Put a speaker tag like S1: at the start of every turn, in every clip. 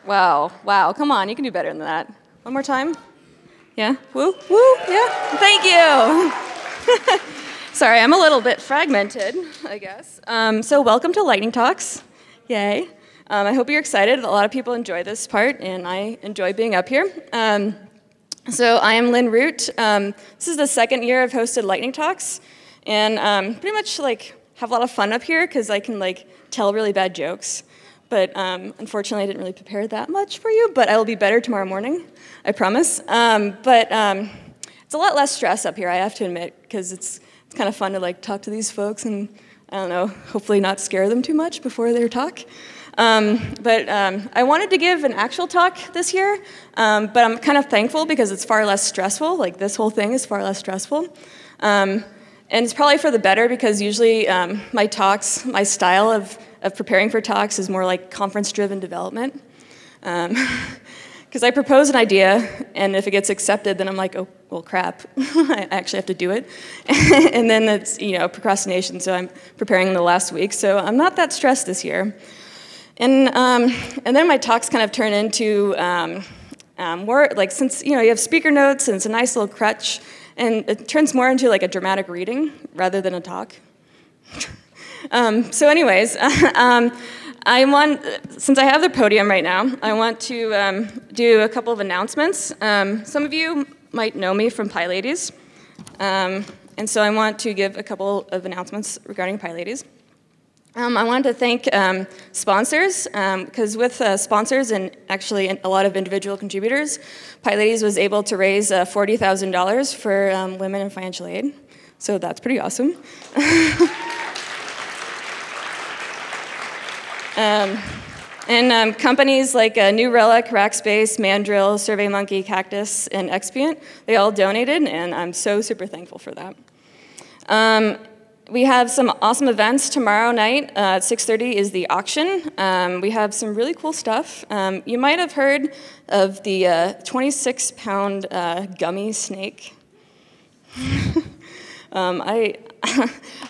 S1: Wow, wow, come on, you can do better than that. One more time. Yeah, woo, woo, yeah, thank you. Sorry, I'm a little bit fragmented, I guess. So welcome to Lightning Talks, yay. I hope you're excited. A lot of people enjoy this part, and I enjoy being up here. So I am Lynn Root. This is the second year I've hosted Lightning Talks, and pretty much have a lot of fun up here because I can tell really bad jokes. But unfortunately, I didn't really prepare that much for you, but I will be better tomorrow morning, I promise. But it's a lot less stress up here, I have to admit, because it's kind of fun to talk to these folks and, I don't know, hopefully not scare them too much before their talk. But I wanted to give an actual talk this year, but I'm kind of thankful because it's far less stressful. This whole thing is far less stressful. And it's probably for the better because usually my talks, my style of preparing for talks is more like conference-driven development. Because I propose an idea, and if it gets accepted, then I'm like, oh, well, crap. I actually have to do it. And then it's, procrastination, so I'm preparing in the last week. So I'm not that stressed this year. And then my talks kind of turn into more, since, you have speaker notes, and it's a nice little crutch, and it turns more into a dramatic reading rather than a talk. So anyways, since I have the podium right now, I want to do a couple of announcements. Some of you might know me from PyLadies, and so I want to give a couple of announcements regarding PyLadies. I wanted to thank sponsors, because with sponsors and actually a lot of individual contributors, PyLadies was able to raise $40,000 for women in financial aid. So that's pretty awesome. And companies like New Relic, Rackspace, Mandrill, SurveyMonkey, Cactus, and Expient, they all donated, and I'm so super thankful for that. We have some awesome events tomorrow night. At 6:30 is the auction. We have some really cool stuff. You might have heard of the 26-pound gummy snake. I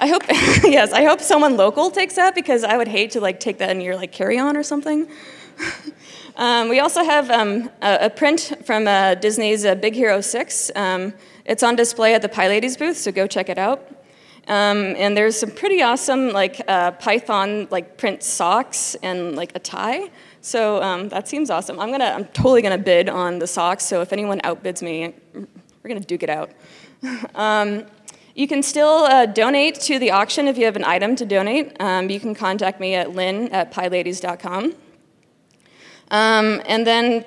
S1: hope, yes, I hope someone local takes that because I would hate to take that in your carry-on or something. We also have a print from Disney's Big Hero 6. It's on display at the PyLadies booth, so go check it out. And there's some pretty awesome Python print socks and a tie. So that seems awesome. I'm totally gonna bid on the socks. So if anyone outbids me, we're gonna duke it out. You can still donate to the auction if you have an item to donate. You can contact me at lynn@pyladies.com. And then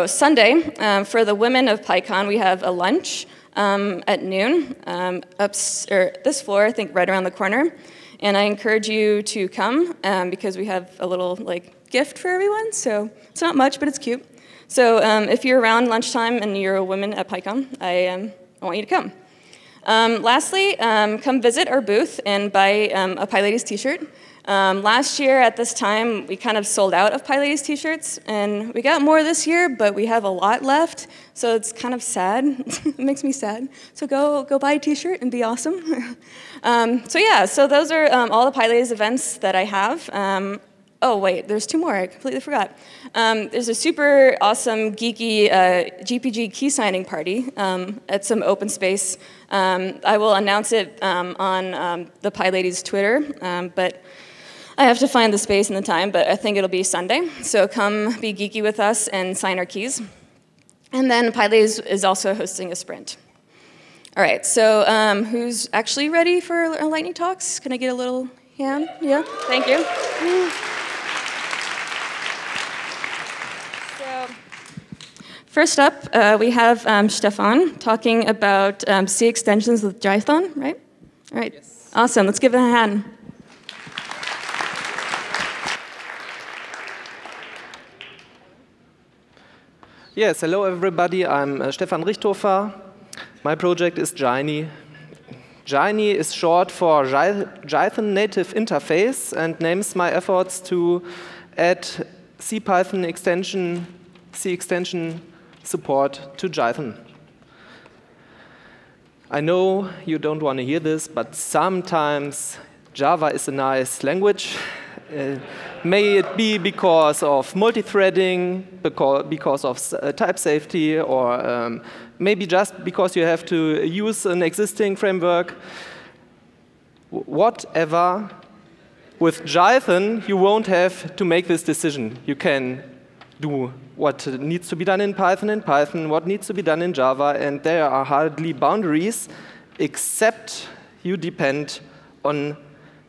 S1: Sunday, for the women of Pycon, we have a lunch at noon, this floor, I think right around the corner. And I encourage you to come because we have a little gift for everyone. So it's not much, but it's cute. So if you're around lunchtime and you're a woman at Pycon, I want you to come. Lastly, come visit our booth and buy a PyLadies t-shirt. Last year at this time, we kind of sold out of PyLadies t-shirts, and we got more this year, but we have a lot left, so it's kind of sad. It makes me sad. So go buy a t-shirt and be awesome. So those are all the PyLadies events that I have. Oh wait, there's two more, I completely forgot. There's a super awesome, geeky GPG key signing party at some open space. I will announce it on the PyLadies Twitter, but I have to find the space and the time, but I think it'll be Sunday. So come be geeky with us and sign our keys. And then PyLadies is also hosting a sprint. All right, so who's actually ready for lightning talks? Can I get a little hand? Yeah, thank you. First up, we have Stefan talking about C extensions with Python, right? All right, yes. Awesome, let's give it a hand.
S2: Yes, hello everybody, I'm Stefan Richthofer. My project is Gyne. Gyne is short for Python Native Interface and names my efforts to add CPython extension, C extension support to Python. I know you don't want to hear this, but sometimes Java is a nice language May it be because of multi-threading, because of type safety, or maybe just because you have to use an existing framework. Whatever, with Jython, you won't have to make this decision. You can do what needs to be done in Python, what needs to be done in Java, and there are hardly boundaries, except you depend on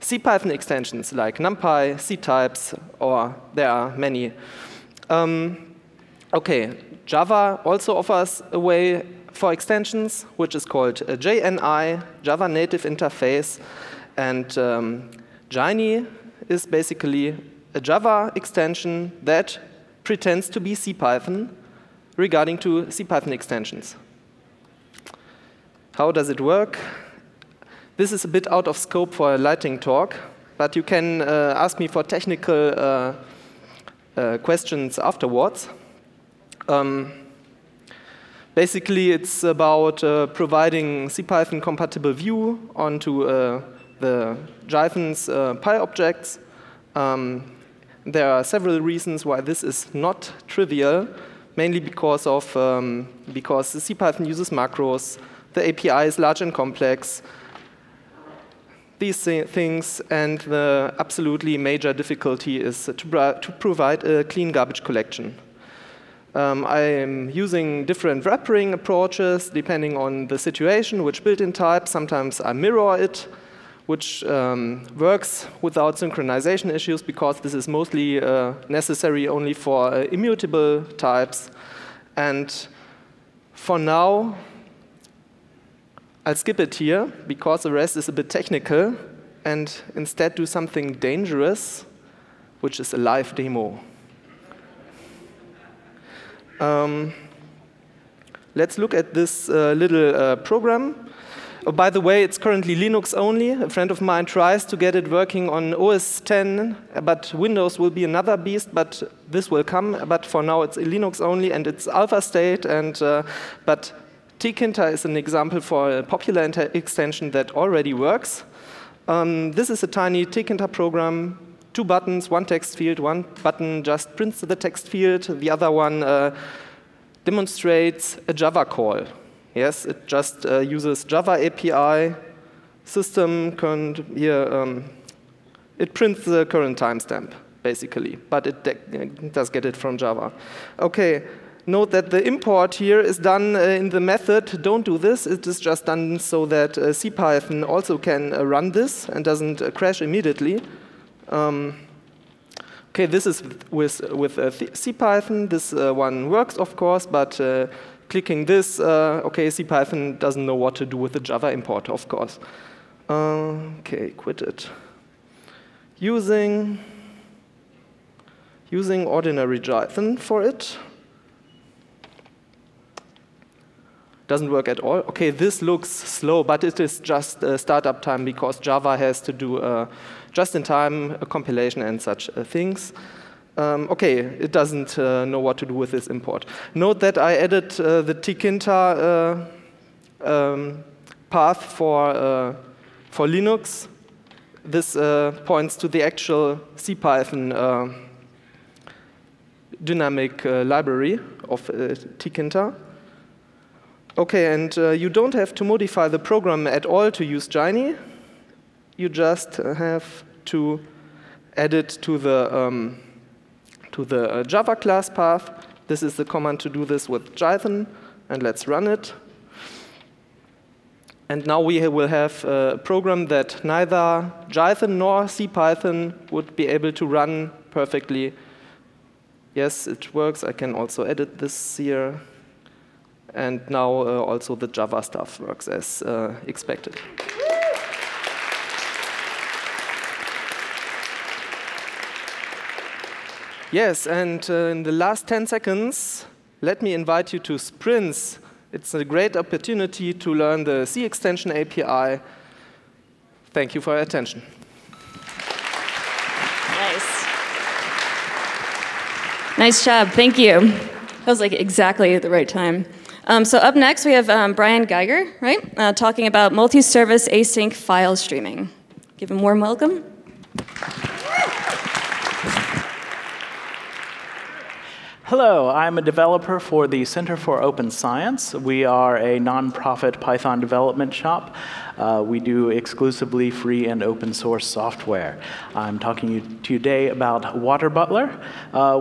S2: CPython extensions like NumPy, ctypes, or there are many. Okay, Java also offers a way for extensions, which is called JNI, Java Native Interface, and Gyne is basically a Java extension that pretends to be CPython regarding to CPython extensions. How does it work? This is a bit out of scope for a lightning talk, but you can ask me for technical questions afterwards. Basically, it's about providing CPython compatible view onto the Jython's Py objects. There are several reasons why this is not trivial, mainly because CPython uses macros, the API is large and complex, these things, and the absolutely major difficulty is to provide a clean garbage collection. I am using different wrappering approaches depending on the situation, which built-in type. Sometimes I mirror it, which works without synchronization issues because this is mostly necessary only for immutable types. And for now, I'll skip it here because the rest is a bit technical and instead do something dangerous, which is a live demo. Let's look at this little program. Oh, by the way, it's currently Linux only. A friend of mine tries to get it working on OS 10, but Windows will be another beast, but this will come. But for now, it's Linux only, and it's alpha state. And but tkinter is an example for a popular extension that already works. This is a tiny tkinter program. 2 buttons, 1 text field. 1 button just prints the text field. The other one demonstrates a Java call. Yes, it just uses Java API system current here. It prints the current timestamp basically, but it does get it from Java. Okay, note that the import here is done in the method. Don't do this. It is just done so that CPython also can run this and doesn't crash immediately. Okay, this is with CPython. This one works, of course, but clicking this, okay, CPython doesn't know what to do with the Java import, of course. Okay, quit it. Using ordinary Jython for it. Doesn't work at all. Okay, this looks slow, but it is just startup time because Java has to do just-in-time compilation and such things. Okay, it doesn't know what to do with this import. Note that I added the tkinter path for Linux. This points to the actual CPython dynamic library of tkinter. Okay, and you don't have to modify the program at all to use Gyne. You just have to add it to the Java class path. This is the command to do this with Jython, and let's run it. And now we will have a program that neither Jython nor CPython would be able to run perfectly. Yes, it works. I can also edit this here. And now also the Java stuff works as expected. Yes, and in the last 10 seconds, let me invite you to Sprints. It's a great opportunity to learn the C extension API. Thank you for your attention.
S1: Nice. Nice job, thank you. That was like exactly at the right time. So up next, we have Brian Geiger, right? Talking about multi-service async file streaming. Give him a warm welcome.
S3: Hello, I'm a developer for the Center for Open Science. We are a nonprofit Python development shop. We do exclusively free and open source software. I'm talking to you today about Water Butler,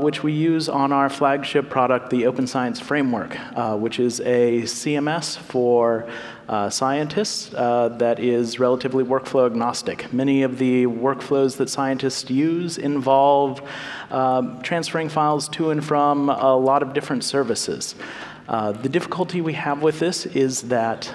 S3: which we use on our flagship product, the Open Science Framework, which is a CMS for scientists that is relatively workflow agnostic. Many of the workflows that scientists use involve transferring files to and from a lot of different services. The difficulty we have with this is that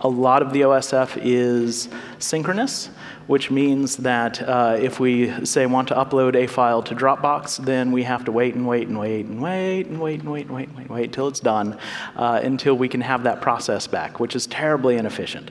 S3: a lot of the OSF is synchronous, which means that if we, say, want to upload a file to Dropbox, then we have to wait and wait and wait and wait and wait and wait and wait and wait till it's done until we can have that process back, which is terribly inefficient.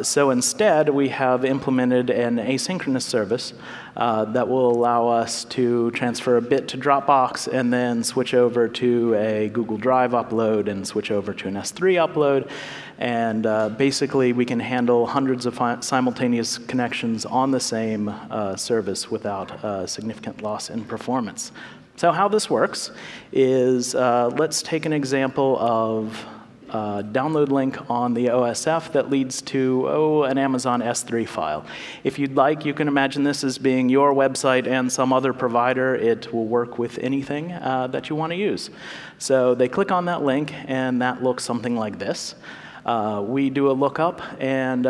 S3: So instead, we have implemented an asynchronous service that will allow us to transfer a bit to Dropbox and then switch over to a Google Drive upload and switch over to an S3 upload. And basically, we can handle hundreds of simultaneous connections on the same service without significant loss in performance. So how this works is, let's take an example of download link on the OSF that leads to, an Amazon S3 file. If you'd like, you can imagine this as being your website and some other provider. It will work with anything that you want to use. So they click on that link, and that looks something like this. We do a lookup and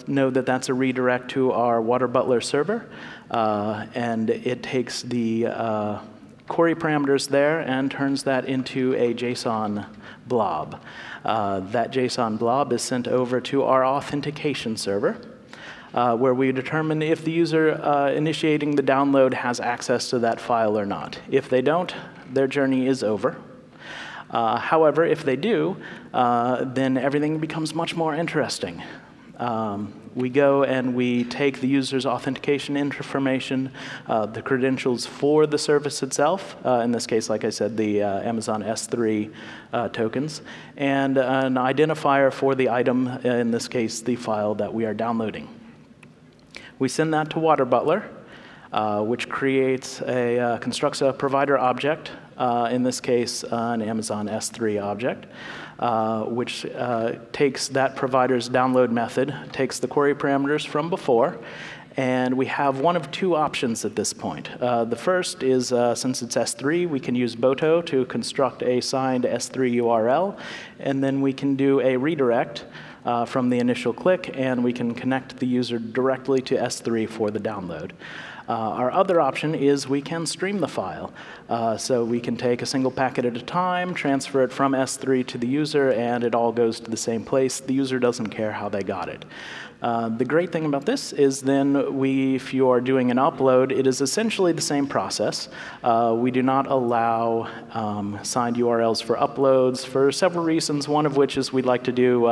S3: know that that's a redirect to our Water Butler server. And it takes the query parameters there and turns that into a JSON blob. That JSON blob is sent over to our authentication server, where we determine if the user initiating the download has access to that file or not. If they don't, their journey is over. However, if they do, then everything becomes much more interesting. We go and we take the user's authentication information, the credentials for the service itself, in this case, like I said, the Amazon S3 tokens, and an identifier for the item, in this case, the file that we are downloading. We send that to Water Butler, which creates constructs a provider object, in this case, an Amazon S3 object, which takes that provider's download method, takes the query parameters from before, and we have one of two options at this point. The first is, since it's S3, we can use Boto to construct a signed S3 URL, and then we can do a redirect from the initial click, and we can connect the user directly to S3 for the download. Our other option is we can stream the file. So we can take a single packet at a time, transfer it from S3 to the user, and it all goes to the same place. The user doesn't care how they got it. The great thing about this is then if you are doing an upload, it is essentially the same process. We do not allow signed URLs for uploads for several reasons, one of which is we'd like to do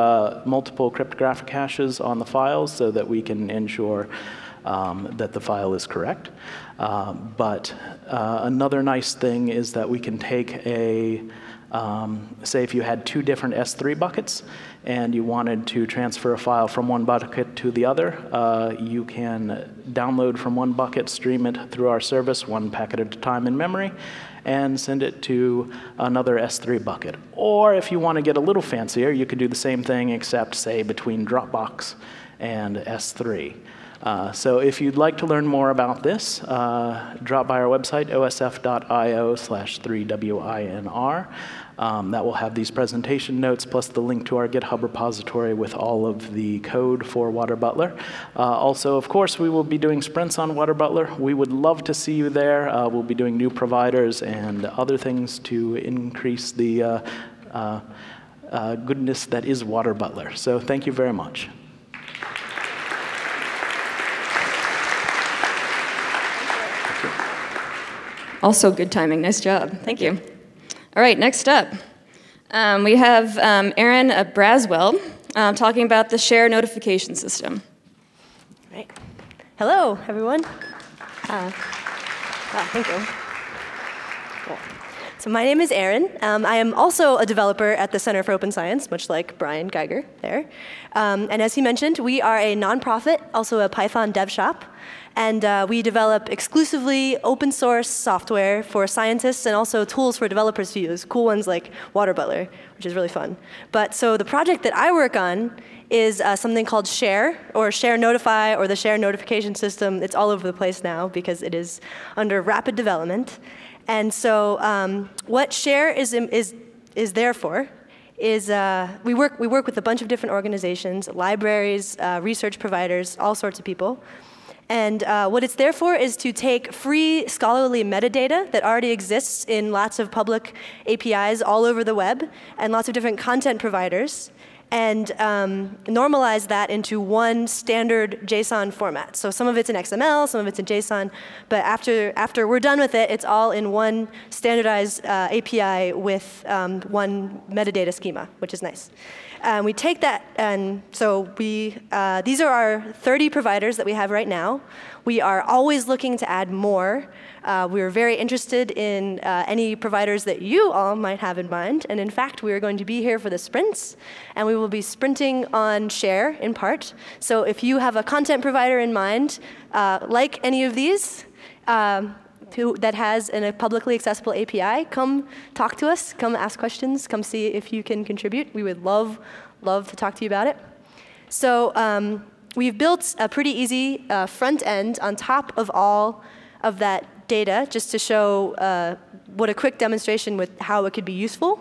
S3: multiple cryptographic hashes on the files so that we can ensure that the file is correct. But another nice thing is that we can take say if you had two different S3 buckets and you wanted to transfer a file from one bucket to the other, you can download from one bucket, stream it through our service, one packet at a time in memory, and send it to another S3 bucket. Or if you want to get a little fancier, you could do the same thing except, say, between Dropbox and S3. So if you'd like to learn more about this, drop by our website, osf.io/3winr. That will have these presentation notes plus the link to our GitHub repository with all of the code for Water Butler. Also, of course, we will be doing sprints on Water Butler. We would love to see you there. We'll be doing new providers and other things to increase the goodness that is Water Butler. So thank you very much.
S1: Also good timing, nice job, thank you. All right, next up, we have Aaron A Braswell talking about the share notification system.
S4: Right. Hello, everyone. Thank you. Cool. So my name is Aaron. I am also a developer at the Center for Open Science, much like Brian Geiger there. And as he mentioned, we are a nonprofit, also a Python dev shop. And we develop exclusively open source software for scientists and also tools for developers to use, cool ones like Water Butler, which is really fun. But so the project that I work on is something called Share, or Share Notify, or the Share notification system. It's all over the place now because it is under rapid development. And so what Share is there for is we work with a bunch of different organizations, libraries, research providers, all sorts of people. And what it's there for is to take free scholarly metadata that already exists in lots of public APIs all over the web and lots of different content providers, and normalize that into one standard JSON format. So some of it's in XML, some of it's in JSON, but after we're done with it, it's all in one standardized API with one metadata schema, which is nice. We take that, and so these are our 30 providers that we have right now. We are always looking to add more. We're very interested in any providers that you all might have in mind. And in fact, we are going to be here for the sprints. And we will be sprinting on Share in part. So if you have a content provider in mind, like any of these, that has a publicly accessible API, come talk to us, come ask questions, come see if you can contribute. We would love to talk to you about it. So we've built a pretty easy front end on top of all of that data, just to show what a quick demonstration with how it could be useful.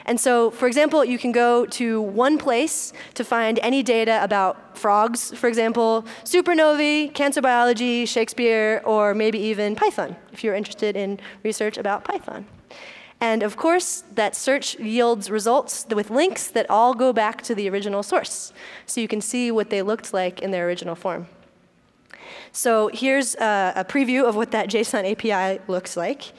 S4: And so, for example, you can go to one place to find any data about frogs, for example, supernovae, cancer biology, Shakespeare, or maybe even Python, if you're interested in research about Python. And of course, that search yields results with links that all go back to the original source. So you can see what they looked like in their original form. So here's a preview of what that JSON API looks like.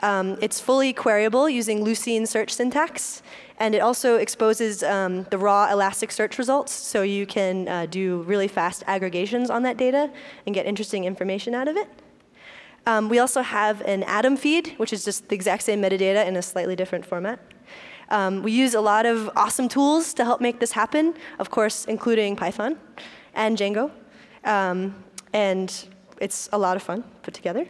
S4: It's fully queryable using Lucene search syntax. And it also exposes the raw Elasticsearch results, so you can do really fast aggregations on that data and get interesting information out of it. We also have an Atom feed, which is just the exact same metadata in a slightly different format. We use a lot of awesome tools to help make this happen, of course, including Python and Django. And it's a lot of fun put together.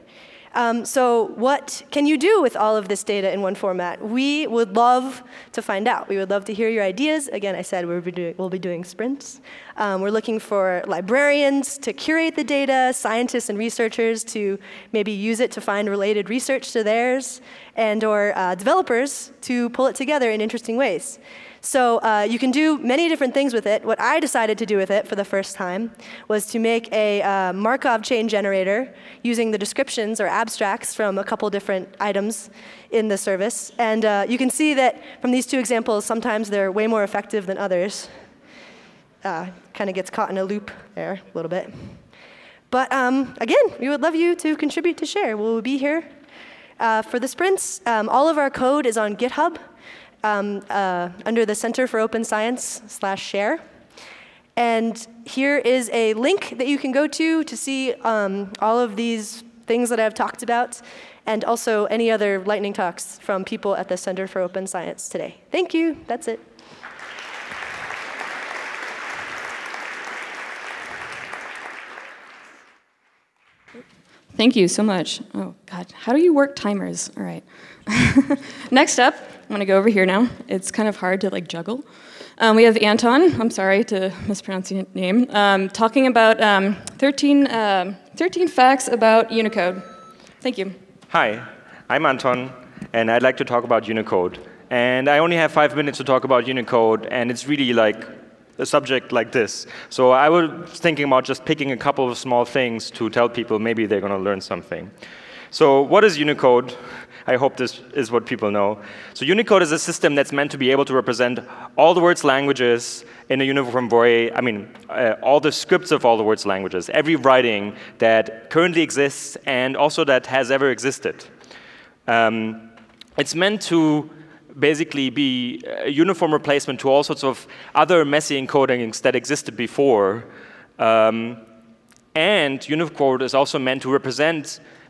S4: So what can you do with all of this data in one format? We would love to find out. We would love to hear your ideas. Again, I said we'll be doing sprints. We're looking for librarians to curate the data, scientists and researchers to maybe use it to find related research to theirs, and or developers to pull it together in interesting ways. So you can do many different things with it. What I decided to do with it for the first time was to make a Markov chain generator using the descriptions or abstracts from a couple different items in the service. And you can see that from these two examples, sometimes they're way more effective than others. Kind of gets caught in a loop there a little bit. But again, we would love you to contribute to Share. We'll be here for the sprints. All of our code is on GitHub. Under the Center for Open Science /Share. And here is a link that you can go to see all of these things that I've talked about, and also any other lightning talks from people at the Center for Open Science today. Thank you. That's it.
S1: Thank you so much. Oh, God. How do you work timers? All right. Next up, I'm going to go over here now. It's kind of hard to juggle. We have Anton, I'm sorry to mispronounce your name, talking about 13 facts about Unicode. Thank you.
S5: Hi, I'm Anton, and I'd like to talk about Unicode. And I only have 5 minutes to talk about Unicode, and it's really like a subject like this. So I was thinking about just picking a couple of small things to tell people maybe they're going to learn something. So what is Unicode? I hope this is what people know. So Unicode is a system that's meant to be able to represent all the world's languages in a uniform way. I mean, all the scripts of all the world's languages, every writing that currently exists and also that has ever existed. It's meant to basically be a uniform replacement to all sorts of other messy encodings that existed before. And Unicode is also meant to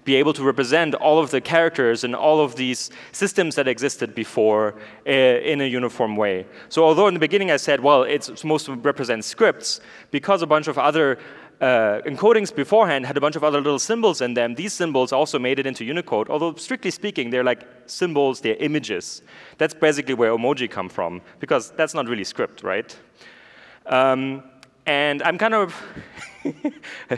S5: be able to represent all of the characters and all of these systems that existed before in a uniform way. So although in the beginning I said, well, it's supposed to represent scripts, because a bunch of other encodings beforehand had a bunch of other little symbols in them. These symbols also made it into Unicode, although strictly speaking, they're like symbols, they're images. That's basically where emoji come from, because that's not really script, right? And I'm kind of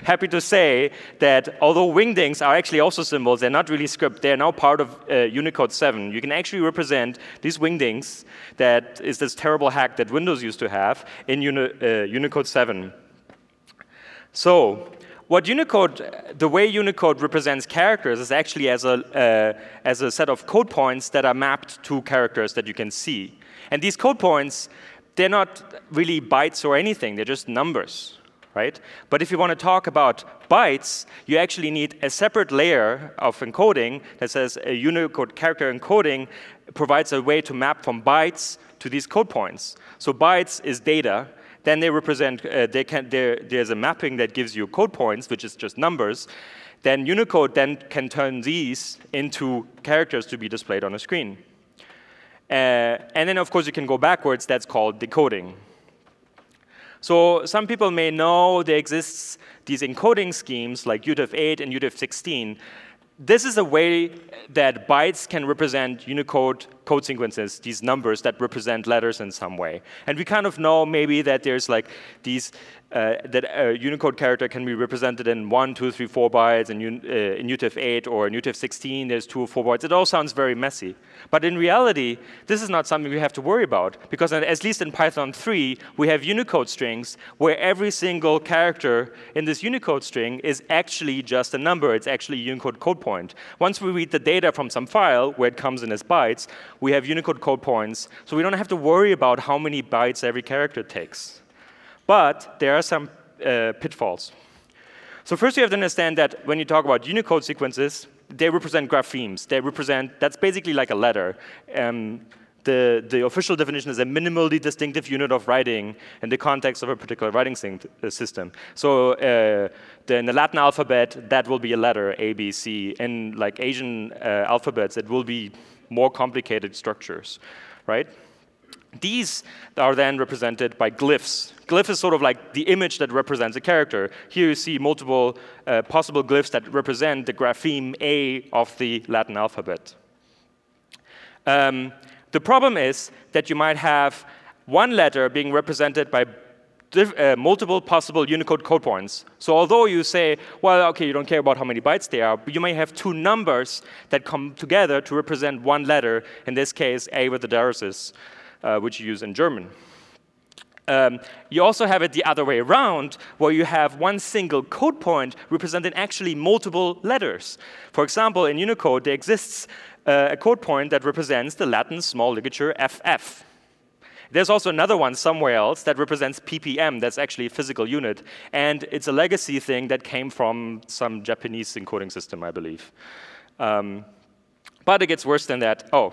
S5: happy to say that although wingdings are actually also symbols, they're not really script, they're now part of Unicode 7. You can actually represent these wingdings, that is this terrible hack that Windows used to have, in Unicode 7. So, what Unicode, the way Unicode represents characters is actually as a set of code points that are mapped to characters that you can see. And these code points, they're not really bytes or anything, they're just numbers, right? But if you want to talk about bytes, you actually need a separate layer of encoding that says a Unicode character encoding provides a way to map from bytes to these code points. So bytes is data, then they represent, there's a mapping that gives you code points, which is just numbers. Then Unicode then can turn these into characters to be displayed on a screen. And then, of course, you can go backwards. That's called decoding. So some people may know there exists these encoding schemes like UTF-8 and UTF-16. This is a way that bytes can represent Unicode code sequences, these numbers that represent letters in some way. And we kind of know maybe that there's like these, that a Unicode character can be represented in 1, 2, 3, 4 bytes, and in UTF-8 or in UTF-16 there's 2 or 4 bytes. It all sounds very messy. But in reality, this is not something we have to worry about, because at least in Python 3, we have Unicode strings where every single character in this Unicode string is actually just a number. It's actually a Unicode code point. Once we read the data from some file where it comes in as bytes, we have Unicode code points, so we don't have to worry about how many bytes every character takes. But there are some pitfalls. So first you have to understand that when you talk about Unicode sequences, they represent graphemes. They represent, that's basically like a letter. The official definition is a minimally distinctive unit of writing in the context of a particular writing system. So in the Latin alphabet, that will be a letter, A, B, C. In like Asian alphabets, it will be more complicated structures, right? These are then represented by glyphs. Glyph is sort of like the image that represents a character. Here you see multiple possible glyphs that represent the grapheme A of the Latin alphabet. The problem is that you might have one letter being represented by multiple possible Unicode code points. So although you say, well, okay, you don't care about how many bytes they are, but you may have 2 numbers that come together to represent one letter, in this case, A with the diaresis, which you use in German. You also have it the other way around, where you have one single code point representing actually multiple letters. For example, in Unicode, there exists a code point that represents the Latin small ligature FF. There's also another one somewhere else that represents ppm. That's actually a physical unit. And it's a legacy thing that came from some Japanese encoding system, I believe. But it gets worse than that. Oh,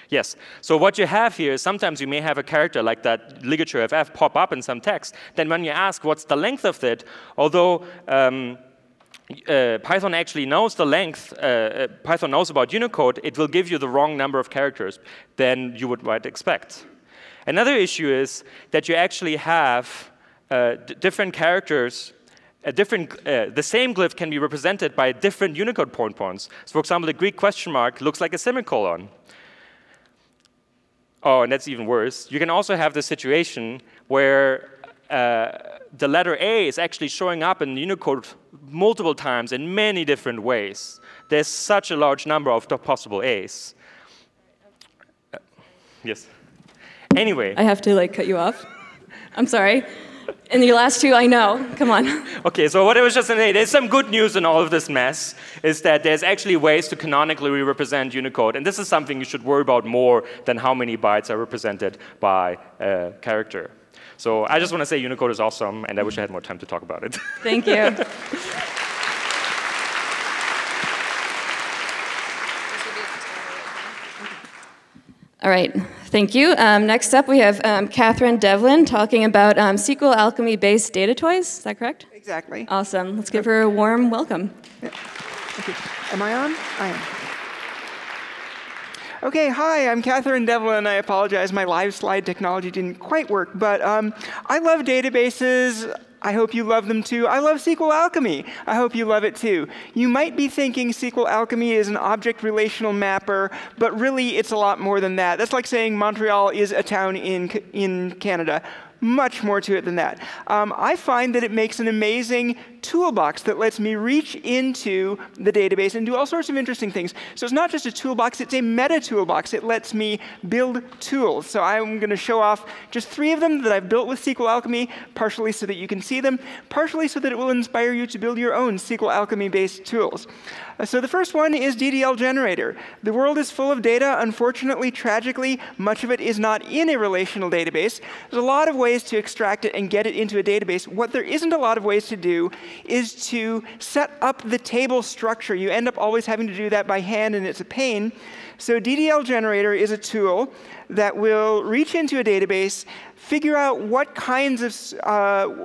S5: yes. So what you have here is sometimes you may have a character like that ligature FF pop up in some text. Then when you ask what's the length of it, although Python actually knows the length, Python knows about Unicode, it will give you the wrong number of characters than you might expect. Another issue is that you actually have different characters, the same glyph can be represented by different Unicode point points. So for example, the Greek question mark looks like a semicolon. Oh, and that's even worse. You can also have the situation where the letter A is actually showing up in Unicode multiple times in many different ways. There's such a large number of the possible A's. Yes. Anyway.
S1: I have to like cut you off. I'm sorry. In the last 2, I know. Come on.
S5: Okay, so what I was just saying, there's some good news in all of this mess, is that there's actually ways to canonically represent Unicode. And this is something you should worry about more than how many bytes are represented by a character. So I just want to say Unicode is awesome, and I wish I had more time to talk about it.
S1: Thank you. All right, thank you. Next up, we have Katherine Devlin talking about SQL Alchemy-based data toys. Is that correct?
S6: Exactly.
S1: Awesome. Let's give her a warm welcome.
S6: Yeah. Okay. Am I on? I am. Okay, hi, I'm Katherine Devlin. I apologize, my live slide technology didn't quite work, but I love databases. I hope you love them too. I love SQL Alchemy. I hope you love it too. You might be thinking SQL Alchemy is an object relational mapper, but really it's a lot more than that. That's like saying Montreal is a town in Canada. Much more to it than that. I find that it makes an amazing toolbox that lets me reach into the database and do all sorts of interesting things. So it's not just a toolbox, it's a meta toolbox. It lets me build tools. So I'm going to show off just 3 of them that I've built with SQL Alchemy, partially so that you can see them, partially so that it will inspire you to build your own SQL Alchemy-based tools. So the first one is DDL Generator. The world is full of data. Unfortunately, tragically, much of it is not in a relational database. There's a lot of ways to extract it and get it into a database. What there isn't a lot of ways to do is to set up the table structure. You end up always having to do that by hand, and it's a pain. So DDL Generator is a tool that will reach into a database, figure out what kinds of,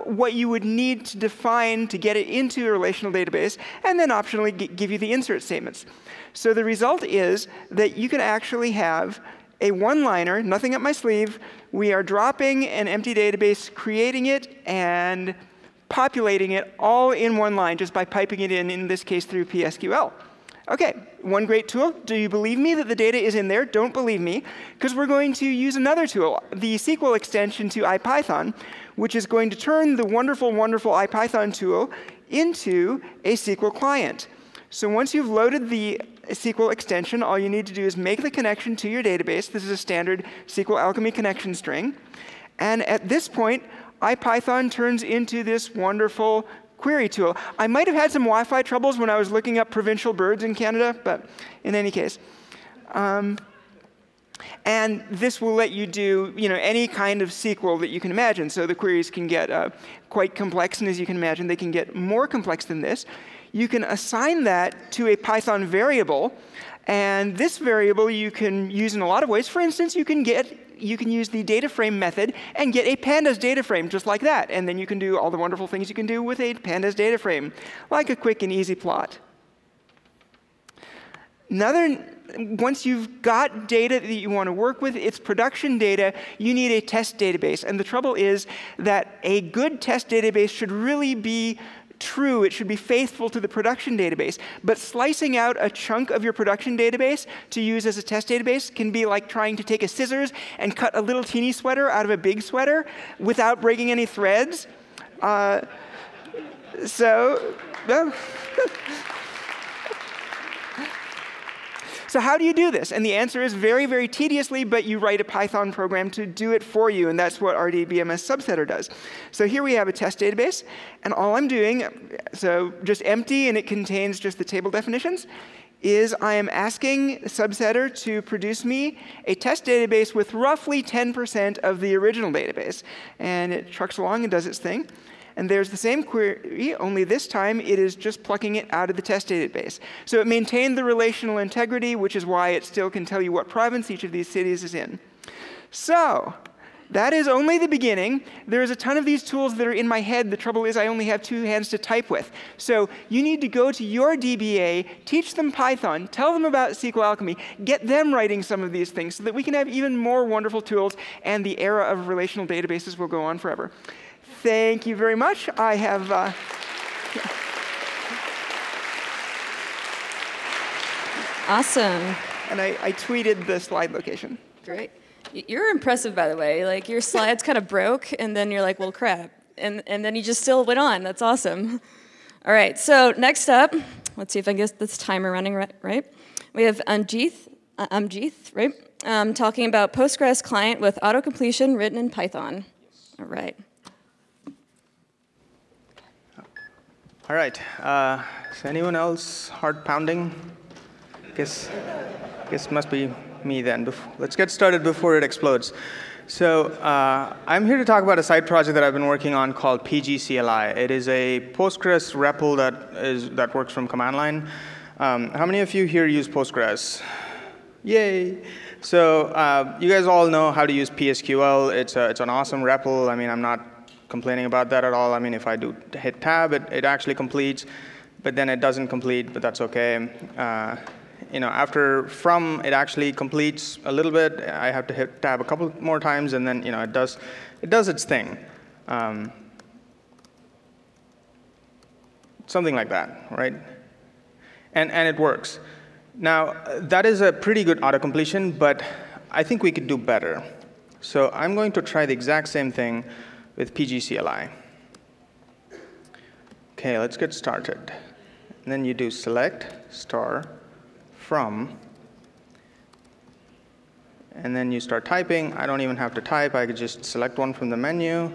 S6: what you would need to define to get it into a relational database, and then optionally give you the insert statements. So the result is that you can actually have a one-liner, nothing up my sleeve. We are dropping an empty database, creating it, and populating it all in one line just by piping it in this case through PSQL. OK, one great tool. Do you believe me that the data is in there? Don't believe me, because we're going to use another tool, the SQL extension to IPython, which is going to turn the wonderful, wonderful IPython tool into a SQL client. So once you've loaded the SQL extension, all you need to do is make the connection to your database. This is a standard SQL Alchemy connection string. And at this point, IPython turns into this wonderful query tool. I might have had some Wi-Fi troubles when I was looking up provincial birds in Canada, but in any case. And this will let you do any kind of SQL that you can imagine. So the queries can get quite complex, and as you can imagine, they can get more complex than this. You can assign that to a Python variable, and this variable you can use in a lot of ways. For instance, you can use the data frame method and get a pandas data frame just like that. And then you can do all the wonderful things you can do with a pandas data frame, like a quick and easy plot. Once you've got data that you want to work with, it's production data, you need a test database. And the trouble is that a good test database should really be true. It should be faithful to the production database. But slicing out a chunk of your production database to use as a test database can be like trying to take a scissors and cut a little teeny sweater out of a big sweater without breaking any threads. So how do you do this? And the answer is very, very tediously, but you write a Python program to do it for you, and that's what RDBMS subsetter does. So here we have a test database, and all I'm doing, so just empty, and it contains just the table definitions, is I am asking the subsetter to produce me a test database with roughly 10% of the original database. And it trucks along and does its thing. And there's the same query, only this time it is just plucking it out of the test database. So it maintained the relational integrity, which is why it still can tell you what province each of these cities is in. So that is only the beginning. There's a ton of these tools that are in my head. The trouble is I only have 2 hands to type with. So you need to go to your DBA, teach them Python, tell them about SQL Alchemy, get them writing some of these things so that we can have even more wonderful tools, and the era of relational databases will go on forever. Thank you very much. I have...
S1: Awesome.
S6: And I tweeted the slide location.
S1: Great. You're impressive, by the way. Like, your slides kind of broke, and then you're like, well, crap. And then you just still went on. That's awesome. All right, so next up, let's see if I can get this timer running right. We have Amjith, right? Talking about Postgres client with auto-completion written in Python. All right.
S7: All right. Is anyone else heart pounding? Guess must be me then. Let's get started before it explodes. So I'm here to talk about a side project that I've been working on called PGCLI. It is a Postgres REPL that works from command line. How many of you here use Postgres? Yay! So you guys all know how to use PSQL. It's an awesome REPL. I mean, I'm not complaining about that at all. I mean, if I do hit tab, it actually completes, but then it doesn't complete, but that's okay. after from, it actually completes a little bit. I have to hit tab a couple more times, and then it does its thing. Something like that, right? And it works. Now, that is a pretty good auto-completion, but I think we could do better. So I'm going to try the exact same thing with PGCLI. OK, let's get started. And then you do select star from. And then you start typing. I don't even have to type. I could just select one from the menu.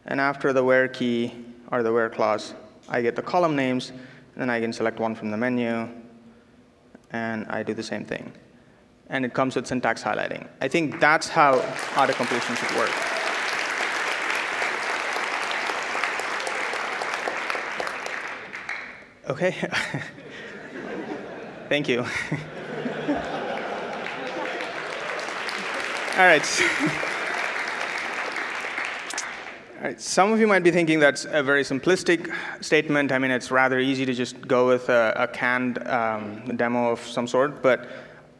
S7: And after the where key, or the where clause, I get the column names. And then I can select one from the menu. And I do the same thing. And it comes with syntax highlighting. I think that's how auto-completion should work. OK. Thank you. All right. All right. Some of you might be thinking that's a very simplistic statement. I mean, it's rather easy to just go with a canned demo of some sort. But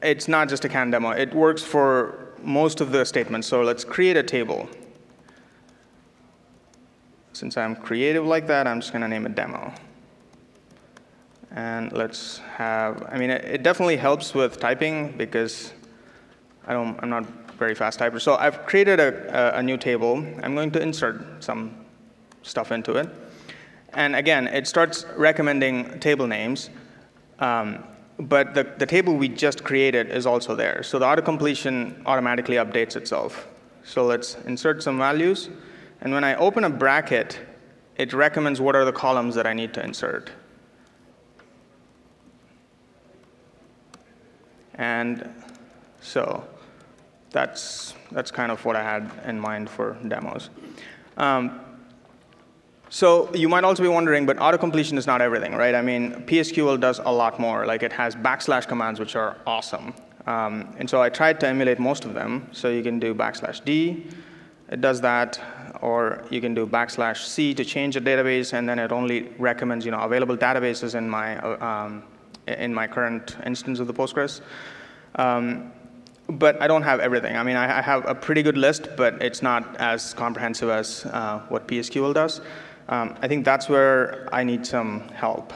S7: it's not just a canned demo. It works for most of the statements. So let's create a table. Since I'm creative like that, I'm just going to name it demo. And let's have, I mean, it definitely helps with typing because I'm not a very fast typer. So I've created a new table. I'm going to insert some stuff into it. And again, it starts recommending table names. But the table we just created is also there. So the auto-completion automatically updates itself. So let's insert some values. And when I open a bracket, it recommends what are the columns that I need to insert. And so that's kind of what I had in mind for demos. So you might also be wondering, but auto-completion is not everything, right? I mean, PSQL does a lot more. Like, it has / commands, which are awesome. And so I tried to emulate most of them. So you can do \d. It does that. Or you can do \c to change a database, and then it only recommends available databases in my current instance of the Postgres. But I don't have everything. I mean, I have a pretty good list, but it's not as comprehensive as what PSQL does. I think that's where I need some help.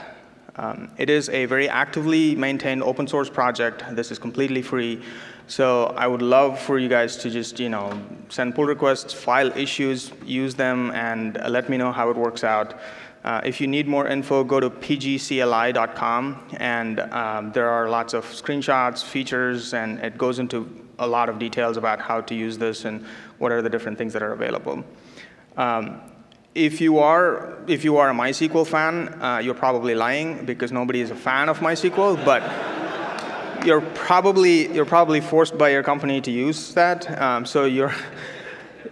S7: It is a very actively maintained open source project. This is completely free. So I would love for you guys to just send pull requests, file issues, use them, and let me know how it works out. If you need more info, go to pgcli.com, and there are lots of screenshots, features, and it goes into a lot of details about how to use this and what are the different things that are available. If you are a MySQL fan, you're probably lying because nobody is a fan of MySQL, but you're probably forced by your company to use that.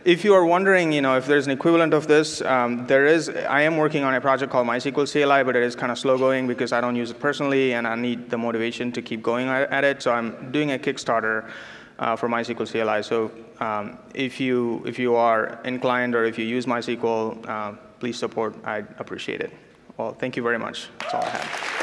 S7: If you are wondering, if there's an equivalent of this, I am working on a project called MySQL CLI, but it is kind of slow going because I don't use it personally, and I need the motivation to keep going at it. So I'm doing a Kickstarter for MySQL CLI. So if you are inclined or if you use MySQL, please support. I'd appreciate it. Well, thank you very much. That's all I have.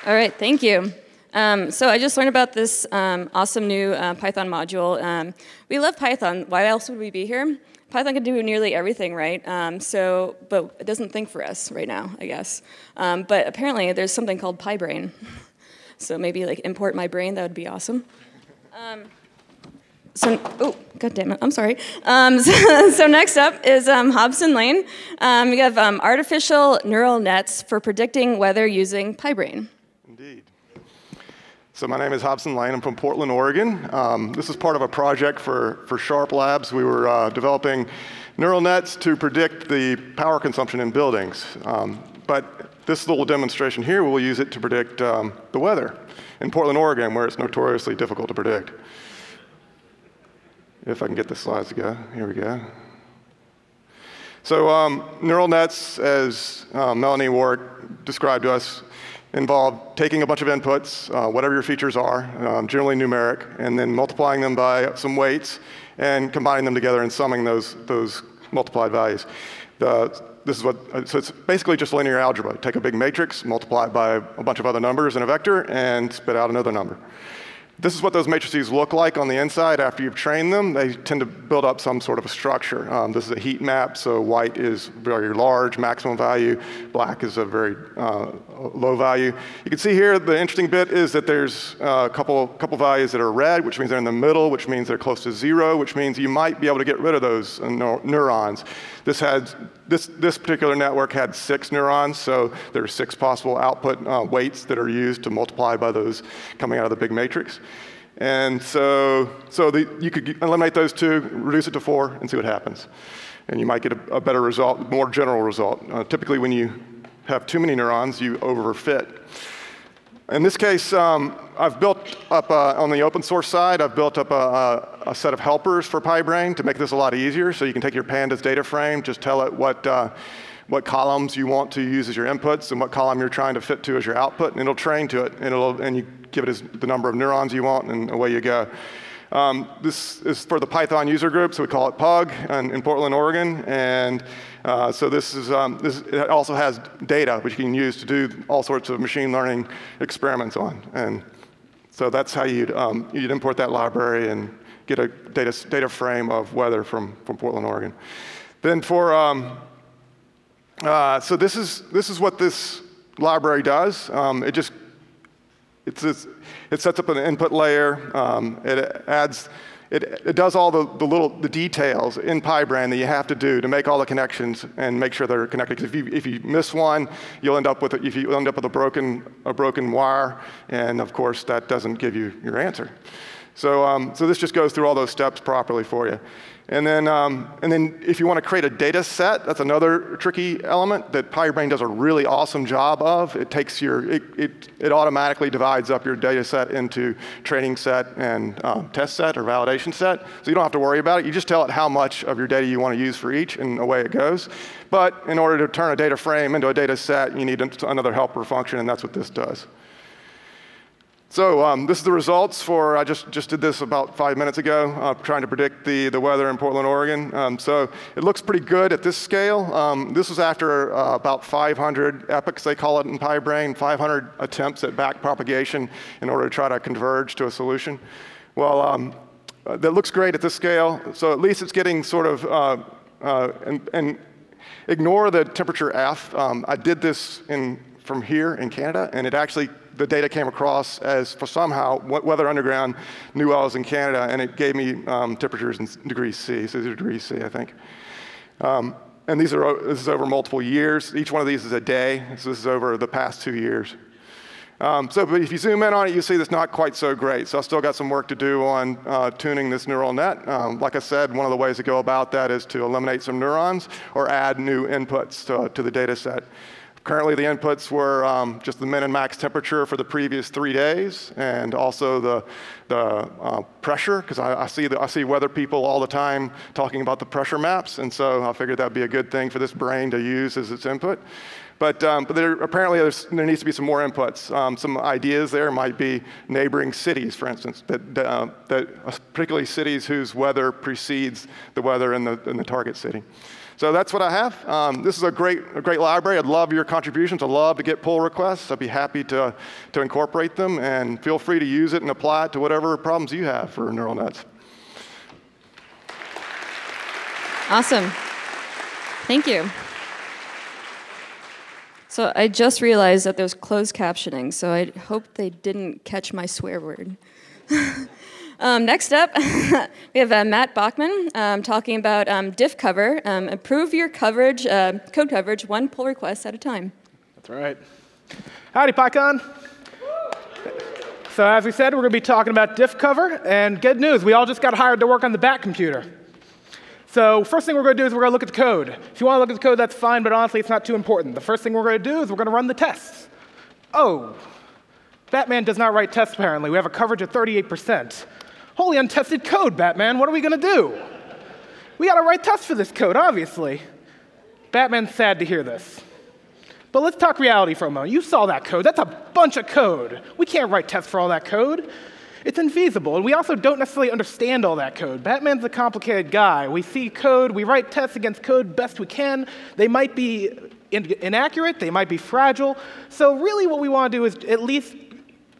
S1: All right, thank you. So I just learned about this awesome new Python module. We love Python. Why else would we be here? Python can do nearly everything, right? But it doesn't think for us right now, I guess. But apparently, there's something called PyBrain. So maybe import my brain. That would be awesome. Oh, God damn it, I'm sorry. So next up is Hobson Lane. We have artificial neural nets for predicting weather using PyBrain.
S8: Indeed. So my name is Hobson Lane. I'm from Portland, Oregon. This is part of a project for Sharp Labs. We were developing neural nets to predict the power consumption in buildings. But this little demonstration here, we'll use it to predict the weather in Portland, Oregon, where it's notoriously difficult to predict. If I can get the slides to go. Here we go. So neural nets, as Melanie Warwick described to us, involve taking a bunch of inputs, whatever your features are, generally numeric, and then multiplying them by some weights and combining them together and summing those multiplied values. The so it's basically just linear algebra. Take a big matrix, multiply it by a bunch of other numbers in a vector, and spit out another number. This is what those matrices look like on the inside after you've trained them. They tend to build up some sort of a structure. This is a heat map, so white is very large, maximum value. Black is a very low value. You can see here the interesting bit is that there's a couple values that are red, which means they're in the middle, which means they're close to 0, which means you might be able to get rid of those neurons. This particular network had 6 neurons, so there are 6 possible output weights that are used to multiply by those coming out of the big matrix. And so you could eliminate those 2, reduce it to 4, and see what happens. And you might get a better result, more general result. Typically, when you have too many neurons, you overfit. In this case, I've built up, on the open source side, I've built up a set of helpers for PyBrain to make this a lot easier. So you can take your pandas data frame, just tell it what columns you want to use as your inputs and what column you're trying to fit to as your output, and it'll train to it, and you give it the number of neurons you want, and away you go. This is for the Python user group, so we call it PUG in Portland, Oregon, and so it also has data which you can use to do all sorts of machine learning experiments on, and so that's how you'd import that library and get a data frame of weather from Portland, Oregon. Then for so this is what this library does. It sets up an input layer. It does all the details in PyBrain that you have to do to make all the connections and make sure they're connected. 'Cause if you miss one, you'll end up with a broken wire, and of course that doesn't give you your answer. So this just goes through all those steps properly for you. And then if you want to create a data set, that's another tricky element that PyBrain does a really awesome job of. It takes it automatically divides up your data set into training set and test set or validation set. So you don't have to worry about it. You just tell it how much of your data you want to use for each, and away it goes. But in order to turn a data frame into a data set, you need another helper function, and that's what this does. So this is the results for, I just did this about 5 minutes ago, trying to predict the weather in Portland, Oregon. So it looks pretty good at this scale. This was after about 500 epochs, they call it in PyBrain, 500 attempts at back propagation in order to try to converge to a solution. Well, that looks great at this scale. So at least it's getting sort of, and ignore the temperature F. I did this from here in Canada, and it actually, the data came across as, for somehow, Weather Underground knew I was in Canada, and it gave me temperatures in degrees C, so these are degrees C, I think. And this is over multiple years. Each one of these is a day, so this is over the past 2 years. But if you zoom in on it, you see that's not quite so great. So I've still got some work to do on tuning this neural net. Like I said, one of the ways to go about that is to eliminate some neurons or add new inputs to the data set. Currently, the inputs were just the min and max temperature for the previous 3 days, and also the pressure, because I see weather people all the time talking about the pressure maps, and so I figured that'd be a good thing for this brain to use as its input. But apparently there needs to be some more inputs. Some ideas there might be neighboring cities, for instance, particularly cities whose weather precedes the weather in the target city. So that's what I have. This is a great library. I'd love your contributions. I'd love to get pull requests. I'd be happy to incorporate them, and feel free to use it and apply it to whatever problems you have for neural nets.
S1: Awesome. Thank you. So I just realized that there's closed captioning, so I hope they didn't catch my swear word. Next up, we have Matt Bachman talking about diff cover. Improve your coverage, code coverage, 1 pull request at a time.
S9: That's right. Howdy, Pycon. So as we said, we're going to be talking about diff cover, and good news, we all just got hired to work on the back computer. So first thing we're going to do is we're going to look at the code. If you want to look at the code, that's fine, but honestly, it's not too important. The first thing we're going to do is we're going to run the tests. Oh, Batman does not write tests, apparently. We have a coverage of 38%. Holy untested code, Batman. What are we going to do? We got to write tests for this code, obviously. Batman's sad to hear this. But let's talk reality for a moment. You saw that code. That's a bunch of code. We can't write tests for all that code. it's infeasible. And we also don't necessarily understand all that code. Batman's a complicated guy. We see code, we write tests against code best we can. They might be inaccurate, they might be fragile. So really what we want to do is at least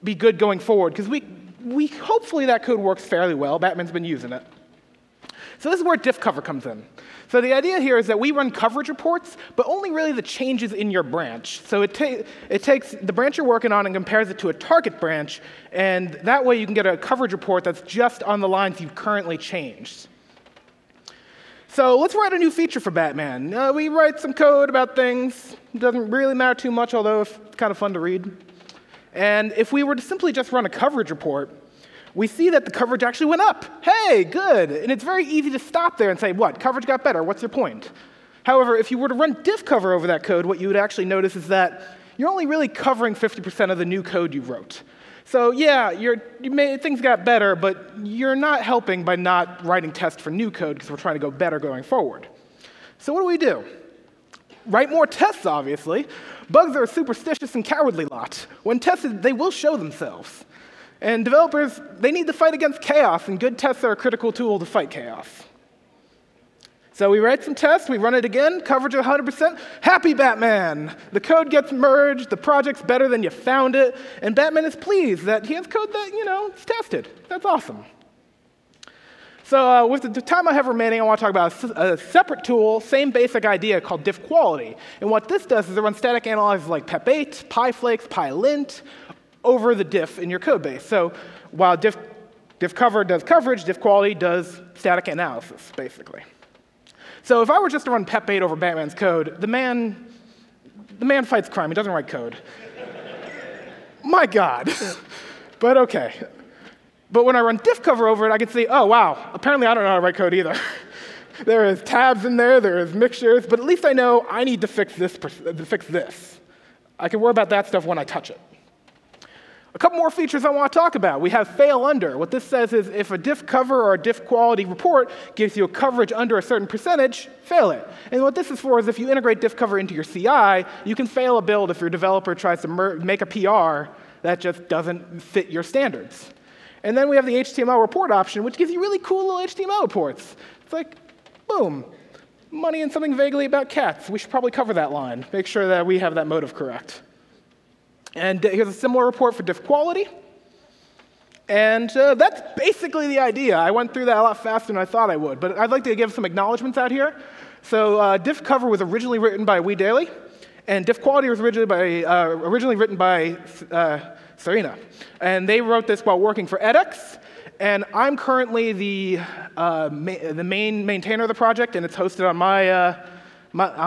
S9: be good going forward, because we hopefully that code works fairly well. Batman's been using it. So this is where diff cover comes in. So the idea here is that we run coverage reports, but only really the changes in your branch. So it takes the branch you're working on and compares it to a target branch, and that way you can get a coverage report that's just on the lines you've currently changed. So let's write a new feature for Batman. We write some code about things. It doesn't really matter too much, although it's kind of fun to read. And if we were to simply just run a coverage report, we see that the coverage actually went up. Hey, good. And it's very easy to stop there and say, what? Coverage got better. What's your point? However, if you were to run diff cover over that code, what you would actually notice is that you're only really covering 50% of the new code you wrote. So yeah, things got better, but you're not helping by not writing tests for new code, because we're trying to go better going forward. So what do? Write more tests, obviously. Bugs are a superstitious and cowardly lot. When tested, they will show themselves. And developers, they need to fight against chaos, and good tests are a critical tool to fight chaos. So we write some tests, we run it again, coverage 100%. Happy Batman! The code gets merged, the project's better than you found it, and Batman is pleased that he has code that, is tested. That's awesome. So with the time I have remaining, I want to talk about a separate tool, same basic idea, called diff quality. And what this does is it runs static analyzers like pep8, pyflakes, pylint, over the diff in your code base. So while diff cover does coverage, diff quality does static analysis, basically. So if I were just to run pep8 over Batman's code, the man fights crime. He doesn't write code. My God. But OK. But when I run diff cover over it, I can see, oh, wow, apparently I don't know how to write code either. There is tabs in there, there is mixtures, but at least I know I need to fix this. I can worry about that stuff when I touch it. A couple more features I want to talk about. We have fail under. What this says is if a diff cover or a diff quality report gives you a coverage under a certain percentage, fail it. And what this is for is if you integrate diff cover into your CI, you can fail a build if your developer tries to make a PR that just doesn't fit your standards. And then we have the HTML report option, which gives you really cool little HTML reports. It's like, boom, money and something vaguely about cats. We should probably cover that line. Make sure that we have that motive correct. And here's a similar report for diff quality. And that's basically the idea. I went through that a lot faster than I thought I would. But I'd like to give some acknowledgments out here. So diff cover was originally written by WeDaily. And diff quality was originally written by Serena. And they wrote this while working for edX. And I'm currently the main maintainer of the project, and it's hosted on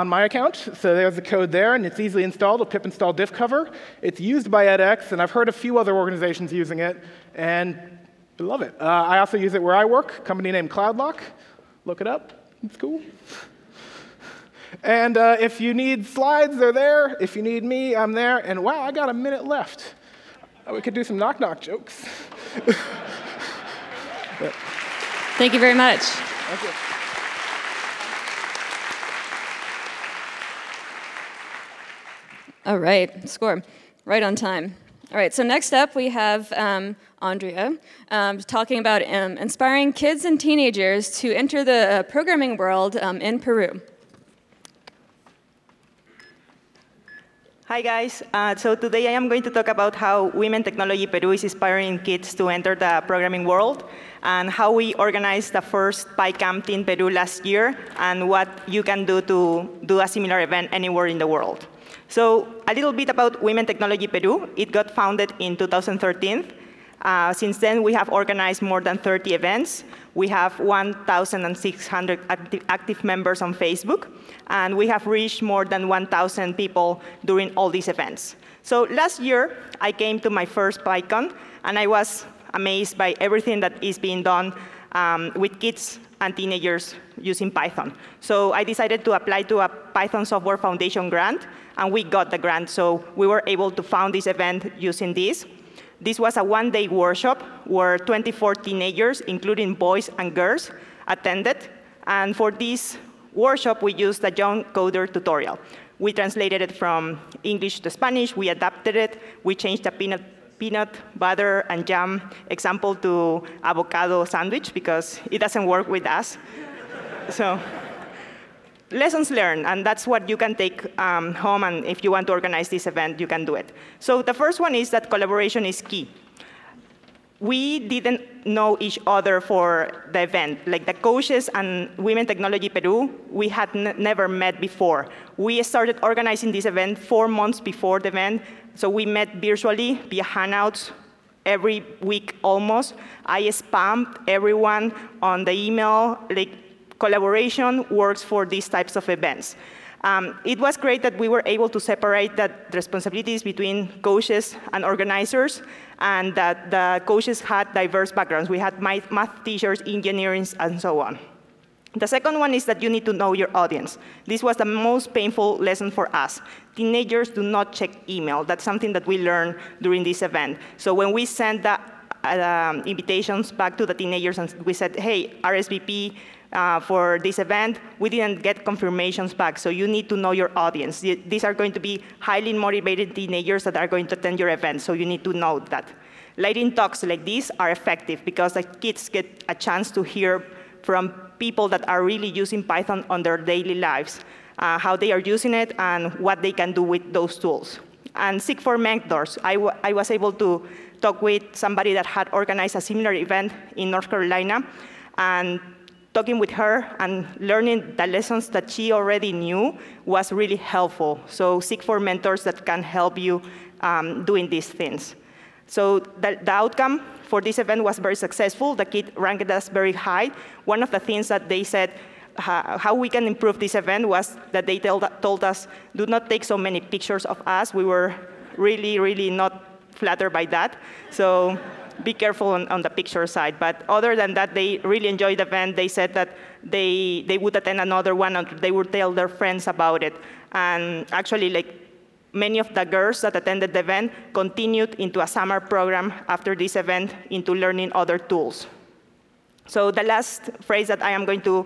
S9: my account. So there's the code there, and it's easily installed with pip install diff cover. It's used by edX, and I've heard a few other organizations using it, and I love it. I also use it where I work, a company named CloudLock. Look it up. It's cool. And if you need slides, they're there. If you need me, I'm there. And wow, I got a minute left. We could do some knock-knock jokes.
S1: Thank you very much.
S9: Thank you.
S1: All right, score. Right on time. All right, so next up we have Andrea talking about inspiring kids and teenagers to enter the programming world in Peru.
S10: Hi guys, so today I am going to talk about how Women Technology Peru is inspiring kids to enter the programming world, and how we organized the first PyCamp in Peru last year, and what you can do to do a similar event anywhere in the world. So a little bit about Women Technology Peru. It got founded in 2013. Since then, we have organized more than 30 events. We have 1,600 active members on Facebook, and we have reached more than 1,000 people during all these events. So last year, I came to my first Pycon, and I was amazed by everything that is being done with kids and teenagers using Python. So I decided to apply to a Python Software Foundation grant, and we got the grant. So we were able to found this event using this. This was a one-day workshop where 24 teenagers, including boys and girls, attended. And for this workshop, we used a Young Coder tutorial. We translated it from English to Spanish. We adapted it. We changed the peanut butter and jam example to avocado sandwich because it doesn't work with us. So lessons learned, and that's what you can take home, and if you want to organize this event, you can do it. So the first one is that collaboration is key. We didn't know each other for the event. Like the coaches and Women Technology Peru, we had never met before. We started organizing this event 4 months before the event, so we met virtually via Hangouts every week almost. I spammed everyone on the email. Like, collaboration works for these types of events. It was great that we were able to separate the responsibilities between coaches and organizers, and that the coaches had diverse backgrounds. We had math teachers, engineering, and so on. The second one is that you need to know your audience. This was the most painful lesson for us. Teenagers do not check email. That's something that we learned during this event. So when we sent the invitations back to the teenagers and we said, hey, RSVP, for this event, we didn't get confirmations back, so you need to know your audience. These are going to be highly motivated teenagers that are going to attend your event, so you need to know that. Lighting talks like these are effective because the kids get a chance to hear from people that are really using Python on their daily lives, how they are using it and what they can do with those tools. And seek for mentors. I was able to talk with somebody that had organized a similar event in North Carolina, and talking with her and learning the lessons that she already knew was really helpful. So seek for mentors that can help you doing these things. So the outcome for this event was very successful. The kid ranked us very high. One of the things that they said how we can improve this event was that they told us, do not take so many pictures of us. We were really, really not flattered by that. So be careful on the picture side. But other than that, they really enjoyed the event. They said that they would attend another one, and they would tell their friends about it. And actually, like, many of the girls that attended the event continued into a summer program after this event into learning other tools. So the last phrase that I am going to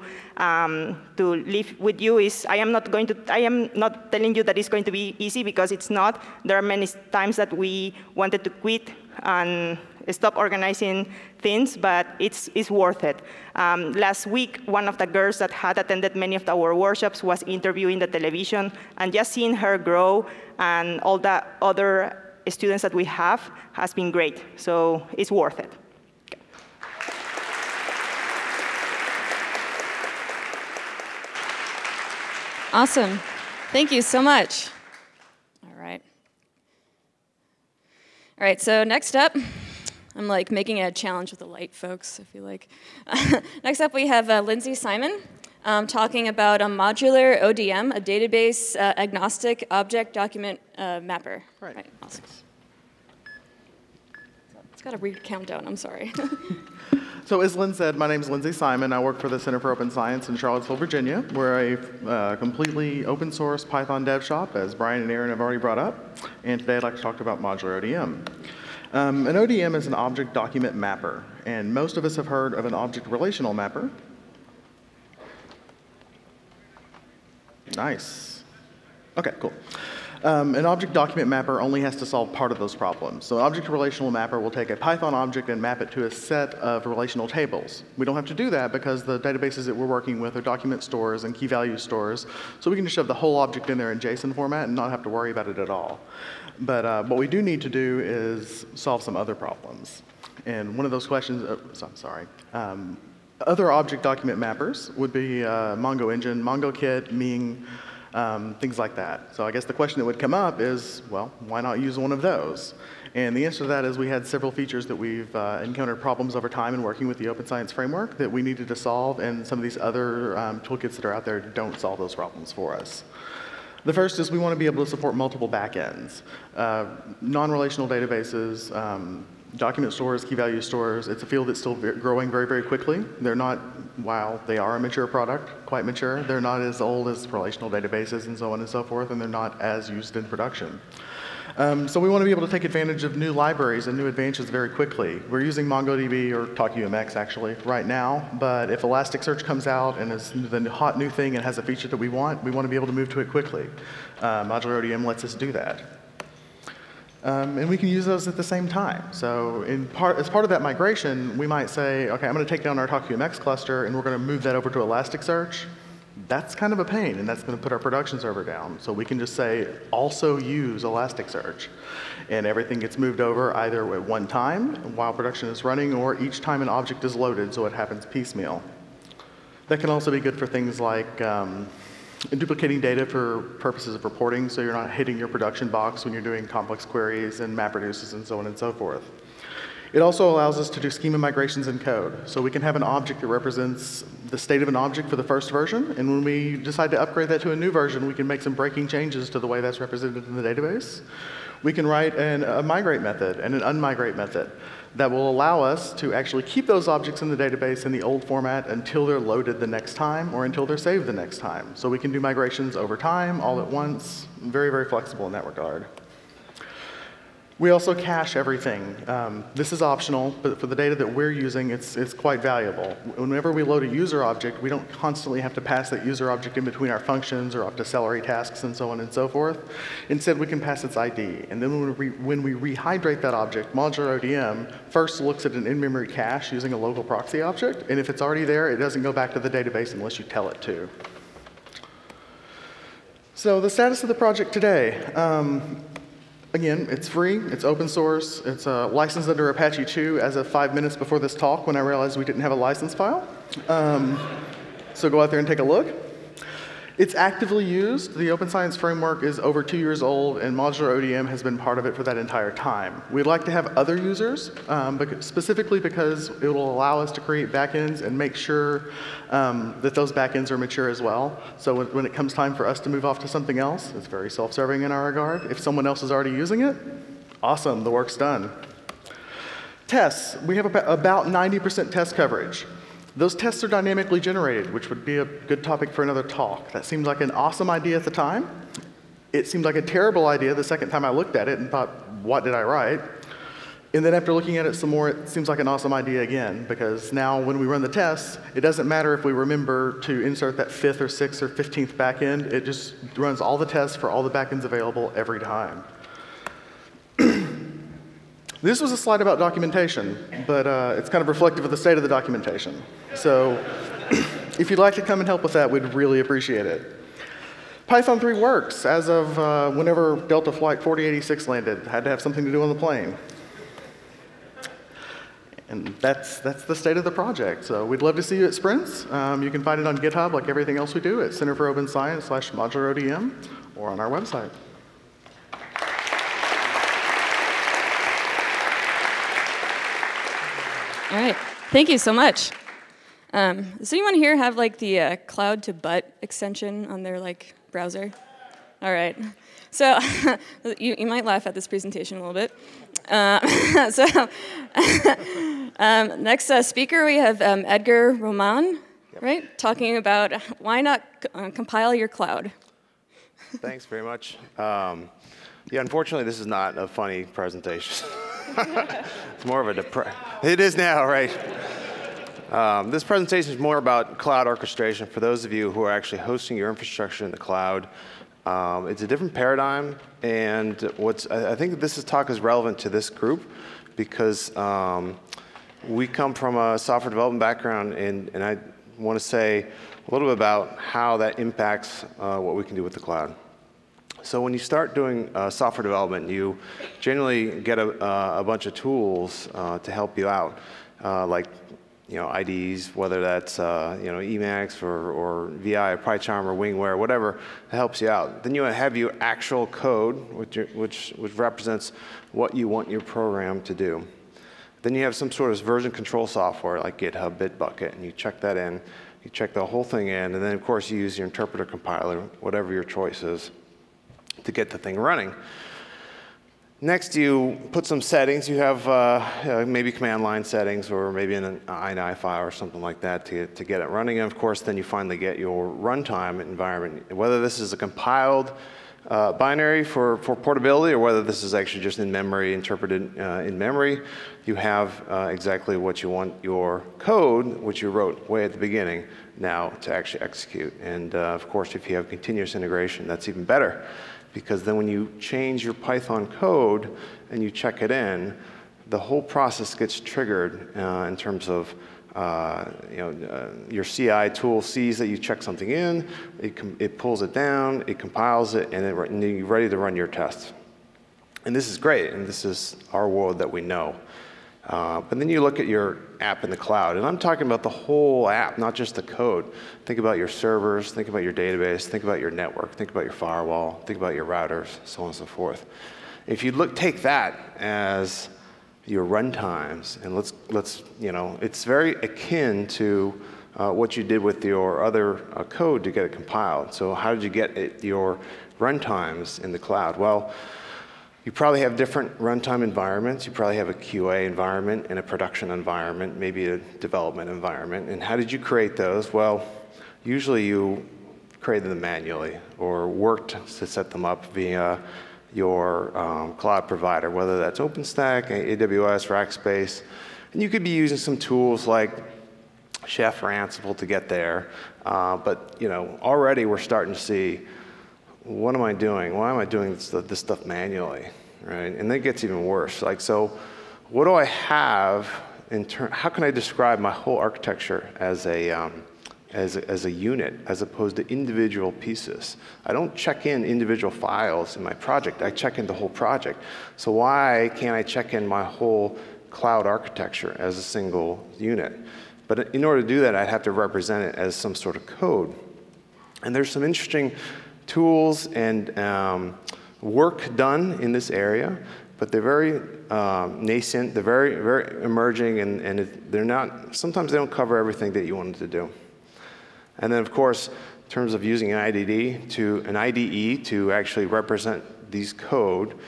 S10: leave with you is, I am not telling you that it's going to be easy, because it's not. There are many times that we wanted to quit and stop organizing things, but it's worth it. Last week, one of the girls that had attended many of our workshops was interviewing the television, and just seeing her grow and all the other students that we have has been great. So it's worth it.
S1: Awesome. Thank you so much. All right. All right, so next up, I'm like making a challenge with the light, folks, I feel like. Next up, we have Lindsey Simon talking about a modular ODM, a database agnostic object document mapper. Right, awesome. It's got a weird countdown, I'm sorry.
S11: So as Lynn said, my name is Lindsey Simon. I work for the Center for Open Science in Charlottesville, Virginia. We're a completely open source Python dev shop, as Brian and Aaron have already brought up. And today I'd like to talk about modular ODM. An ODM is an object document mapper. And most of us have heard of an object relational mapper. Nice. OK, cool. An object document mapper only has to solve part of those problems. So an object relational mapper will take a Python object and map it to a set of relational tables. We don't have to do that because the databases that we're working with are document stores and key value stores. So we can just shove the whole object in there in JSON format and not have to worry about it at all. But what we do need to do is solve some other problems. And one of those questions, other object document mappers would be Mongo Engine, MongoKit, Ming, things like that. So I guess the question that would come up is, well, why not use one of those? And the answer to that is we had several features that we've encountered problems over time in working with the Open Science Framework that we needed to solve, and some of these other toolkits that are out there don't solve those problems for us. The first is we want to be able to support multiple backends. Non-relational databases, document stores, key value stores, it's a field that's still growing very, very quickly. They're not, while they are a mature product, quite mature, they're not as old as relational databases and so on and so forth, and they're not as used in production. So we want to be able to take advantage of new libraries and new advances very quickly. We're using MongoDB, or TalkUMX actually, right now, but if Elasticsearch comes out and is the hot new thing and has a feature that we want to be able to move to it quickly. Modular ODM lets us do that. And we can use those at the same time. So as part of that migration, we might say, OK, I'm going to take down our TalkQMX cluster, and we're going to move that over to Elasticsearch. That's kind of a pain, and that's going to put our production server down. So we can just say, also use Elasticsearch. And everything gets moved over either at one time while production is running, or each time an object is loaded, so it happens piecemeal. That can also be good for things like duplicating data for purposes of reporting, so you're not hitting your production box when you're doing complex queries and map reduces and so on and so forth. It also allows us to do schema migrations in code. So we can have an object that represents the state of an object for the first version, and when we decide to upgrade that to a new version, we can make some breaking changes to the way that's represented in the database. We can write a migrate method and an unmigrate method that will allow us to actually keep those objects in the database in the old format until they're loaded the next time or until they're saved the next time. So we can do migrations over time, all at once, very, very flexible in that regard. We also cache everything. This is optional, but for the data that we're using, it's quite valuable. Whenever we load a user object, we don't constantly have to pass that user object in between our functions or up to celery tasks and so on and so forth. Instead, we can pass its ID. And then when we rehydrate that object, modular ODM first looks at an in-memory cache using a local proxy object. And if it's already there, it doesn't go back to the database unless you tell it to. So the status of the project today. Again, it's free, it's open source, it's licensed under Apache 2 as of 5 minutes before this talk when I realized we didn't have a license file. So go out there and take a look. It's actively used. The Open Science Framework is over 2 years old, and modular ODM has been part of it for that entire time. We'd like to have other users, specifically because it will allow us to create backends and make sure that those backends are mature as well. So when it comes time for us to move off to something else, it's very self-serving in our regard. If someone else is already using it, awesome, the work's done. Tests. We have about 90% test coverage. Those tests are dynamically generated, which would be a good topic for another talk. That seemed like an awesome idea at the time. It seemed like a terrible idea the second time I looked at it and thought, what did I write? And then after looking at it some more, it seems like an awesome idea again, because now when we run the tests, it doesn't matter if we remember to insert that 5th or 6th or 15th backend. It just runs all the tests for all the backends available every time. This was a slide about documentation, but it's kind of reflective of the state of the documentation. So if you'd like to come and help with that, we'd really appreciate it. Python 3 works as of whenever Delta Flight 4086 landed. Had to have something to do on the plane. And that's the state of the project. So we'd love to see you at sprints. You can find it on GitHub, like everything else we do, at Center for Open Science /modular ODM, or on our website.
S1: All right, thank you so much. Does anyone here have like the cloud to butt extension on their like browser? All right, so you might laugh at this presentation a little bit. Next speaker we have Edgar Roman, right? Talking about why not compile your cloud.
S12: Thanks very much. Yeah, unfortunately, this is not a funny presentation. It's more of a It is now, right? This presentation is more about cloud orchestration for those of you who are actually hosting your infrastructure in the cloud. It's a different paradigm, and I think this talk is relevant to this group because we come from a software development background, and I want to say a little bit about how that impacts what we can do with the cloud. So when you start doing software development, you generally get a bunch of tools to help you out, like IDEs, whether that's Emacs or VI, PyCharm, or Wingware, whatever that helps you out. Then you have your actual code, which represents what you want your program to do. Then you have some sort of version control software like GitHub, Bitbucket, and you check that in. You check the whole thing in, and then of course you use your interpreter compiler, whatever your choice is, to get the thing running. Next, you put some settings. You have maybe command line settings or maybe an ini file or something like that to get it running. And of course, then you finally get your runtime environment. Whether this is a compiled binary for portability or whether this is actually just in memory, interpreted in memory, you have exactly what you want your code, which you wrote way at the beginning, now to actually execute. And of course, if you have continuous integration, that's even better. because then when you change your Python code and you check it in, the whole process gets triggered in terms of your CI tool sees that you check something in, it pulls it down, it compiles it, and you're ready to run your tests. And this is great, and this is our world that we know. But then you look at your app in the cloud, and I'm talking about the whole app, not just the code. Think about your servers, think about your database, think about your network, think about your firewall, think about your routers, so on and so forth. If you take that as your runtimes, and it's very akin to what you did with your other code to get it compiled. So how did you get your runtimes in the cloud? Well, you probably have different runtime environments. You probably have a QA environment and a production environment, maybe a development environment. And how did you create those? Well, usually you created them manually or worked to set them up via your cloud provider, whether that's OpenStack, AWS, Rackspace. And you could be using some tools like Chef or Ansible to get there. But already we're starting to see, what am I doing? Why am I doing this stuff manually, right? And then it gets even worse. So what do I have how can I describe my whole architecture as a unit as opposed to individual pieces? I don't check in individual files in my project. I check in the whole project. So why can't I check in my whole cloud architecture as a single unit? But in order to do that, I'd have to represent it as some sort of code. And there's some interesting tools and work done in this area, but they're very nascent, they're very, very emerging, and they're not, sometimes they don't cover everything that you wanted to do. And then, of course, in terms of using an IDE to actually represent these code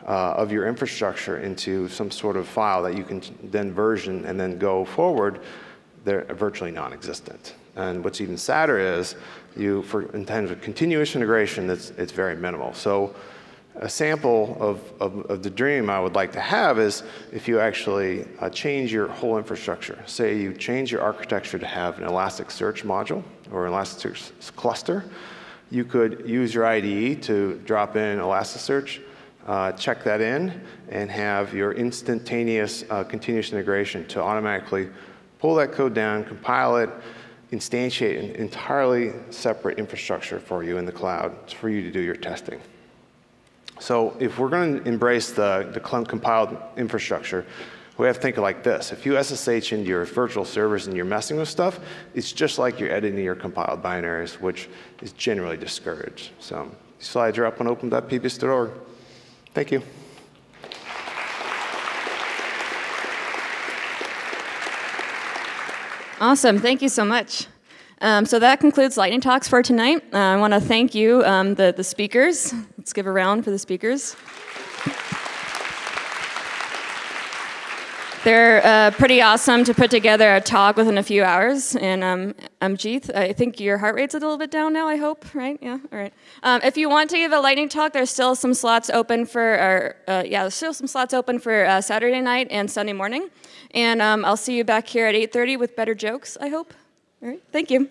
S12: of your infrastructure into some sort of file that you can then version and then go forward, they're virtually non-existent. And what's even sadder is, in terms of continuous integration, it's very minimal. So a sample of the dream I would like to have is if you actually change your whole infrastructure. Say you change your architecture to have an Elasticsearch module or an Elasticsearch cluster. You could use your IDE to drop in Elasticsearch, check that in, and have your instantaneous continuous integration to automatically pull that code down, compile it, instantiate an entirely separate infrastructure for you in the cloud for you to do your testing. So if we're going to embrace the compiled infrastructure, we have to think like this. If you SSH into your virtual servers and you're messing with stuff, it's just like you're editing your compiled binaries, which is generally discouraged. So these slides are up on open.pbs.org. Thank you.
S1: Awesome, thank you so much. So that concludes lightning talks for tonight. I want to thank you, the speakers. Let's give a round for the speakers. They're pretty awesome to put together a talk within a few hours. And Jeeth, I think your heart rate's a little bit down now, I hope, right? Yeah, all right. If you want to give a lightning talk, there's still some slots open for, Saturday night and Sunday morning. And I'll see you back here at 8:30 with better jokes, I hope. All right, thank you.